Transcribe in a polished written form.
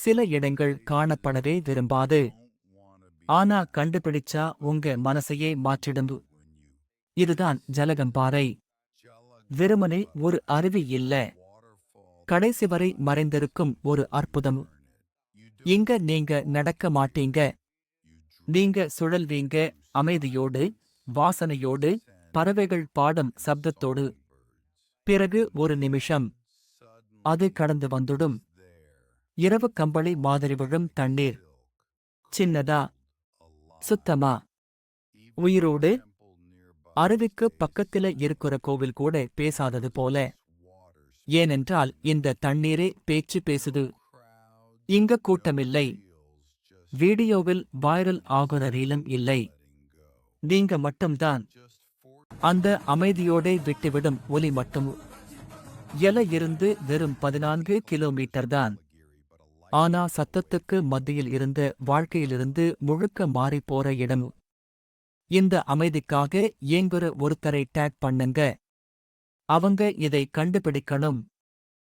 சில இடங்கள் காணப்படவே விரும்பாது. ஆனா கண்டுபிடிச்சா உங்க மனசையே மாற்றிடும். இதுதான் ஜலகம்பாறை. வெறுமனே ஒரு அருவி இல்ல. கடைசி வரை மறைந்திருக்கும் ஒரு அற்புதம். இங்க நீங்க நடக்க மாட்டீங்க. நீங்க சுழல்வீங்க, அமைதியோடு, வாசனையோடு, பறவைகள் பாடும் சப்தத்தோடு. பிறகு ஒரு நிமிஷம். அது கடந்து வந்துடும். இரவு கம்பளி மாதிரி விழும் தண்ணீர். சின்னதா, சுத்தமா, உயிரோடு. அருவிக்கு பக்கத்தில இருக்கிற கோவில் கூட பேசாதது போல. ஏனென்றால் இந்த தண்ணீரே பேச்சு பேசுது. இங்க கூட்டமில்லை. வீடியோவில் வைரல் ஆகுற ரீலும் இல்லை. நீங்க மட்டும்தான். அந்த அமைதியோடே விட்டுவிடும் ஒலி மட்டும். எல இருந்து வெறும் 14 கிலோமீட்டர் தான். ஆனா சத்தத்துக்கு மத்தியில் இருந்த வாழ்க்கையிலிருந்து முழுக்க மாறிப்போற இடம். இந்த அமைதிக்காக ஏங்குற ஒருத்தரை டேக் பண்ணுங்க. அவங்க இதை கண்டுபிடிக்கணும்.